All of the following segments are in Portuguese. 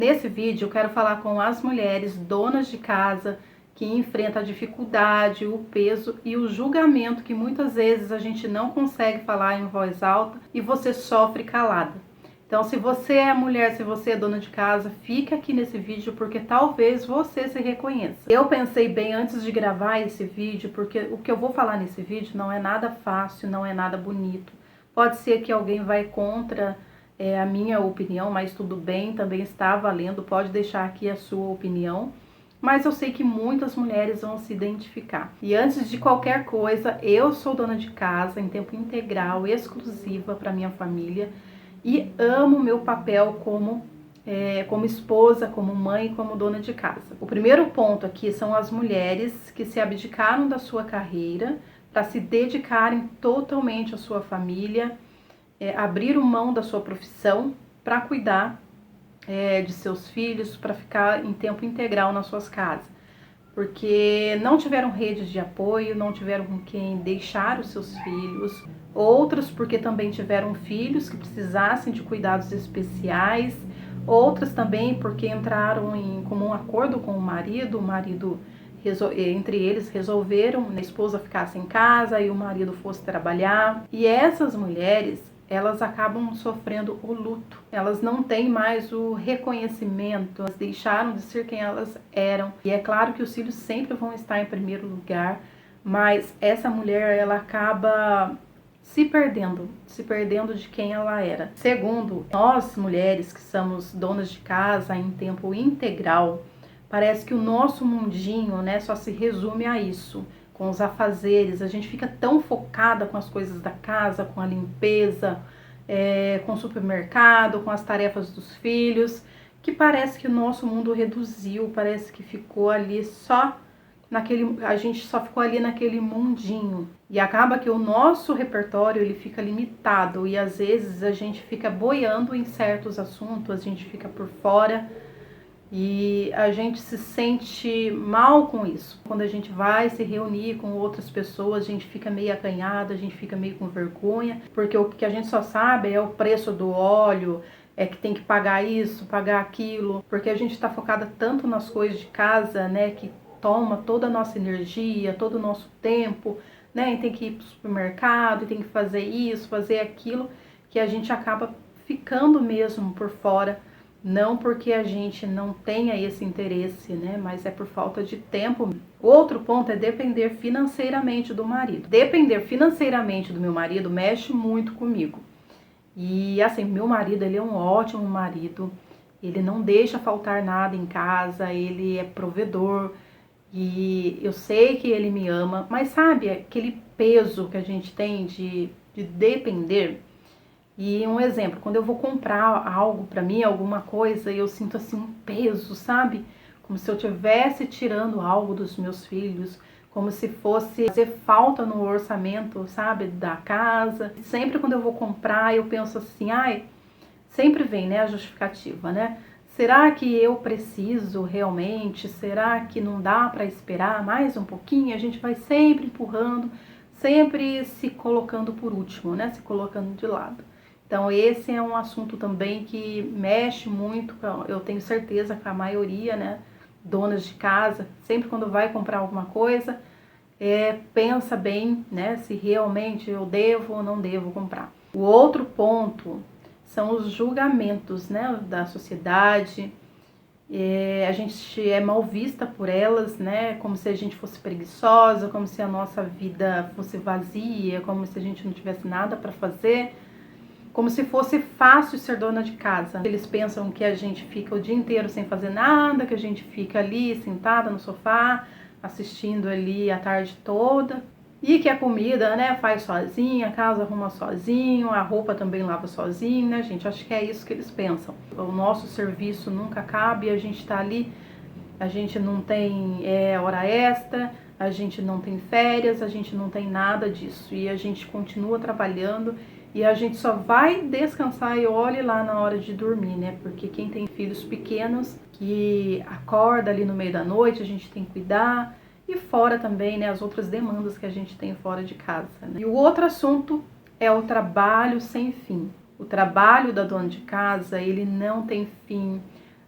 Nesse vídeo eu quero falar com as mulheres donas de casa que enfrentam a dificuldade, o peso e o julgamento que muitas vezes a gente não consegue falar em voz alta e você sofre calada. Então, se você é mulher, se você é dona de casa, fica aqui nesse vídeo porque talvez você se reconheça. Eu pensei bem antes de gravar esse vídeo, porque o que eu vou falar nesse vídeo não é nada fácil, não é nada bonito. Pode ser que alguém vai contra a minha opinião, mas tudo bem, também está valendo, pode deixar aqui a sua opinião. Mas eu sei que muitas mulheres vão se identificar. E antes de qualquer coisa, eu sou dona de casa em tempo integral, exclusiva para minha família. E amo meu papel como esposa, como mãe, como dona de casa. O primeiro ponto aqui são as mulheres que se abdicaram da sua carreira para se dedicarem totalmente à sua família, abriram mão da sua profissão para cuidar de seus filhos, para ficar em tempo integral nas suas casas. Porque não tiveram redes de apoio, não tiveram com quem deixar os seus filhos. Outras porque também tiveram filhos que precisassem de cuidados especiais. Outras também porque entraram em comum acordo com o marido entre eles resolveram que a esposa ficasse em casa e o marido fosse trabalhar. E essas mulheres, elas acabam sofrendo o luto. Elas não têm mais o reconhecimento, elas deixaram de ser quem elas eram. E é claro que os filhos sempre vão estar em primeiro lugar, mas essa mulher, ela acaba se perdendo de quem ela era. Segundo, nós mulheres que somos donas de casa em tempo integral, parece que o nosso mundinho, só se resume a isso. Com os afazeres, a gente fica tão focada com as coisas da casa, com a limpeza, com o supermercado, com as tarefas dos filhos, que parece que o nosso mundo reduziu, parece que ficou ali a gente só ficou ali naquele mundinho. E acaba que o nosso repertório ele fica limitado e às vezes a gente fica boiando em certos assuntos, a gente fica por fora. E a gente se sente mal com isso. Quando a gente vai se reunir com outras pessoas, a gente fica meio acanhada, a gente fica meio com vergonha, porque o que a gente só sabe é o preço do óleo, é que tem que pagar isso, pagar aquilo, porque a gente está focada tanto nas coisas de casa, que toma toda a nossa energia, todo o nosso tempo, e tem que ir para o supermercado, e tem que fazer isso, fazer aquilo, que a gente acaba ficando mesmo por fora. Não porque a gente não tenha esse interesse, mas é por falta de tempo. Outro ponto é depender financeiramente do marido. Depender financeiramente do meu marido mexe muito comigo. E assim, meu marido, ele é um ótimo marido. Ele não deixa faltar nada em casa, ele é provedor. E eu sei que ele me ama, mas sabe aquele peso que a gente tem de depender? E um exemplo, quando eu vou comprar algo pra mim, alguma coisa, eu sinto assim um peso, sabe? Como se eu estivesse tirando algo dos meus filhos, como se fosse fazer falta no orçamento, sabe? Da casa. Sempre quando eu vou comprar, eu penso assim, sempre vem, a justificativa, Será que eu preciso realmente? Será que não dá pra esperar mais um pouquinho? A gente vai sempre empurrando, sempre se colocando por último, Se colocando de lado. Então esse é um assunto também que mexe muito, eu tenho certeza que a maioria, donas de casa, sempre quando vai comprar alguma coisa, pensa bem, se realmente eu devo ou não devo comprar. O outro ponto são os julgamentos, da sociedade. A gente é mal vista por elas, como se a gente fosse preguiçosa, como se a nossa vida fosse vazia, como se a gente não tivesse nada para fazer. Como se fosse fácil ser dona de casa. Eles pensam que a gente fica o dia inteiro sem fazer nada, que a gente fica ali sentada no sofá, assistindo ali a tarde toda. E que a comida, faz sozinha, a casa arruma sozinho, a roupa também lava sozinho, gente? Acho que é isso que eles pensam. O nosso serviço nunca cabe, a gente tá ali, a gente não tem hora extra, a gente não tem férias, a gente não tem nada disso. E a gente continua trabalhando. E a gente só vai descansar e olhe lá na hora de dormir, Porque quem tem filhos pequenos, que acorda ali no meio da noite, a gente tem que cuidar. E fora também, as outras demandas que a gente tem fora de casa, E o outro assunto é o trabalho sem fim. O trabalho da dona de casa, ele não tem fim.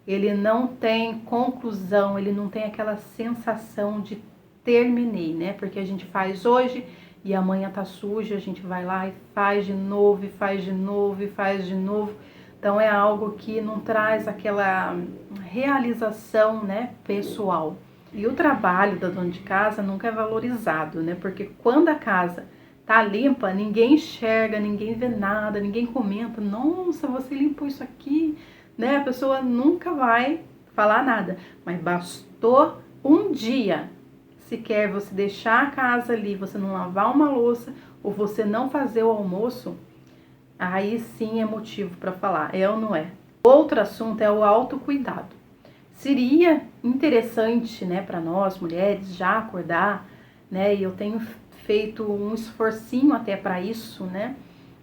ele não tem conclusão, ele não tem aquela sensação de terminei, né? Porque a gente faz hoje e amanhã tá suja, a gente vai lá e faz de novo, e faz de novo, e faz de novo. Então é algo que não traz aquela realização, né, pessoal. E o trabalho da dona de casa nunca é valorizado, né? Porque quando a casa tá limpa, ninguém enxerga, ninguém vê nada, ninguém comenta, nossa, você limpou isso aqui, né? A pessoa nunca vai falar nada. Mas bastou um dia, sequer você deixar a casa ali, você não lavar uma louça ou você não fazer o almoço, aí sim é motivo para falar, é ou não é? Outro assunto é o autocuidado. Seria interessante, né, para nós mulheres já acordar, né? E eu tenho feito um esforcinho até para isso, né?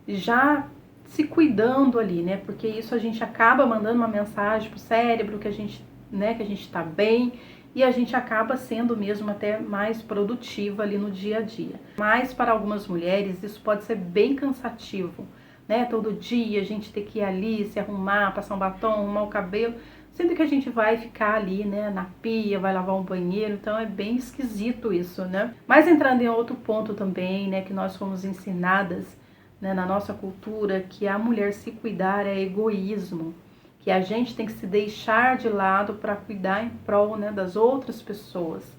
Já se cuidando ali, né? Porque isso a gente acaba mandando uma mensagem pro cérebro que a gente, né, que a gente tá bem e a gente acaba sendo mesmo até mais produtiva ali no dia a dia. Mas para algumas mulheres isso pode ser bem cansativo, né? Todo dia a gente ter que ir ali, se arrumar, passar um batom, arrumar o cabelo, sendo que a gente vai ficar ali, né, na pia, vai lavar um banheiro, então é bem esquisito isso, né? Mas entrando em outro ponto também, né, que nós fomos ensinadas, né, na nossa cultura, que a mulher se cuidar é egoísmo, que a gente tem que se deixar de lado para cuidar em prol, né, das outras pessoas.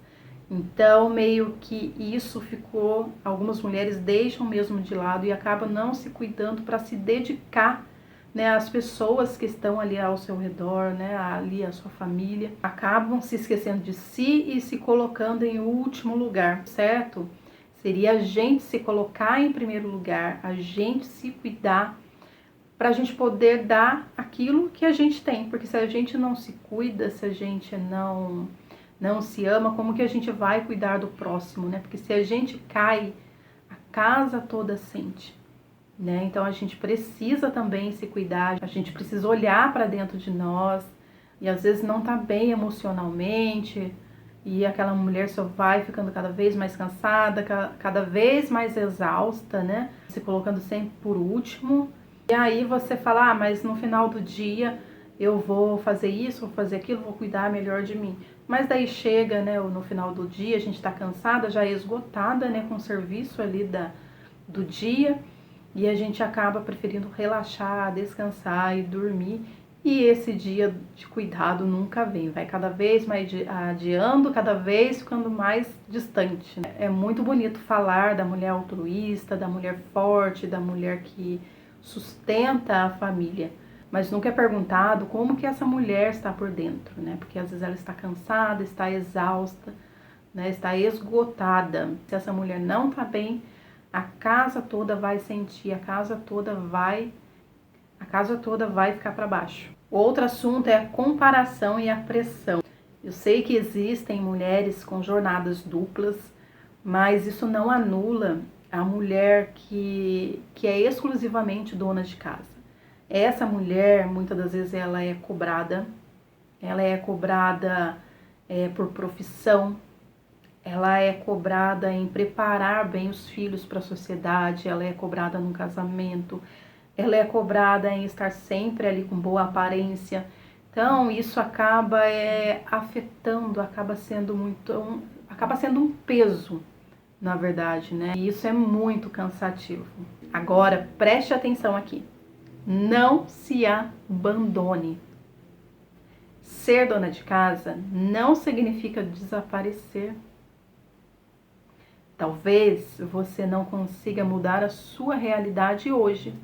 Então, meio que isso ficou, algumas mulheres deixam mesmo de lado e acabam não se cuidando para se dedicar, né, às pessoas que estão ali ao seu redor, né, ali a sua família, acabam se esquecendo de si e se colocando em último lugar, certo? Seria a gente se colocar em primeiro lugar, a gente se cuidar para a gente poder dar aquilo que a gente tem, porque se a gente não se cuida, se a gente não se ama, como que a gente vai cuidar do próximo, né? Porque se a gente cai, a casa toda sente, né? Então a gente precisa também se cuidar, a gente precisa olhar para dentro de nós e às vezes não tá bem emocionalmente e aquela mulher só vai ficando cada vez mais cansada, cada vez mais exausta, né? Se colocando sempre por último. E aí você fala, ah, mas no final do dia eu vou fazer isso, vou fazer aquilo, vou cuidar melhor de mim. Mas daí chega, né, no final do dia, a gente tá cansada, já esgotada, né, com o serviço ali do dia, e a gente acaba preferindo relaxar, descansar e dormir. E esse dia de cuidado nunca vem, vai cada vez mais adiando, cada vez ficando mais distante, né? É muito bonito falar da mulher altruísta, da mulher forte, da mulher que sustenta a família, mas nunca é perguntado como que essa mulher está por dentro, né? Porque às vezes ela está cansada, está exausta, né? Está esgotada. Se essa mulher não está bem, a casa toda vai sentir, a casa toda vai ficar para baixo. Outro assunto é a comparação e a pressão. Eu sei que existem mulheres com jornadas duplas, mas isso não anula a mulher que é exclusivamente dona de casa. Essa mulher, muitas das vezes, ela é cobrada por profissão, ela é cobrada em preparar bem os filhos para a sociedade, ela é cobrada no casamento, ela é cobrada em estar sempre ali com boa aparência. Então, isso acaba afetando, acaba sendo um peso, na verdade, né? E isso é muito cansativo. Agora, preste atenção aqui. Não se abandone. Ser dona de casa não significa desaparecer. Talvez você não consiga mudar a sua realidade hoje,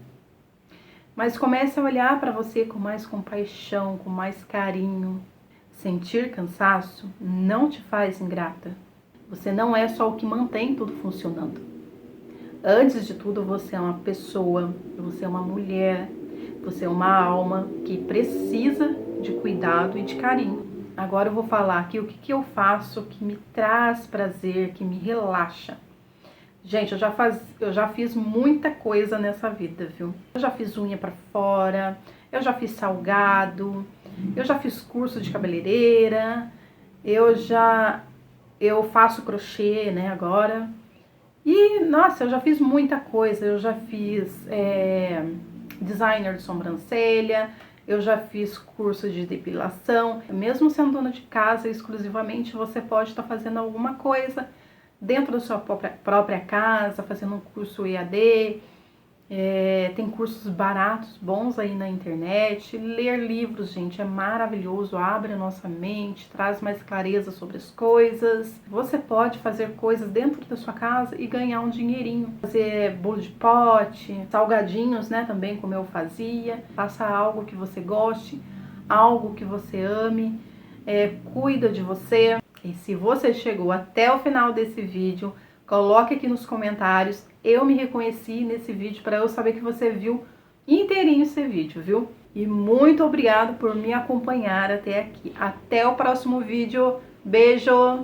mas comece a olhar para você com mais compaixão, com mais carinho. Sentir cansaço não te faz ingrata. Você não é só o que mantém tudo funcionando. Antes de tudo, você é uma pessoa, você é uma mulher, você é uma alma que precisa de cuidado e de carinho. Agora eu vou falar aqui o que eu faço que me traz prazer, que me relaxa. Gente, eu já fiz muita coisa nessa vida, viu? Eu já fiz unha pra fora, eu já fiz salgado, eu já fiz curso de cabeleireira, eu faço crochê, né, agora. E, nossa, eu já fiz muita coisa. Eu já fiz designer de sobrancelha, eu já fiz curso de depilação. Mesmo sendo dona de casa exclusivamente, você pode estar fazendo alguma coisa dentro da sua própria casa, fazendo um curso EAD. Tem cursos baratos, bons aí na internet. Ler livros, gente, é maravilhoso, abre a nossa mente, traz mais clareza sobre as coisas. Você pode fazer coisas dentro da sua casa e ganhar um dinheirinho. Fazer bolo de pote, salgadinhos, né, também como eu fazia. Faça algo que você goste, algo que você ame, cuida de você. E se você chegou até o final desse vídeo, coloque aqui nos comentários, eu me reconheci nesse vídeo, para eu saber que você viu inteirinho esse vídeo, viu? E muito obrigado por me acompanhar até aqui. Até o próximo vídeo. Beijo!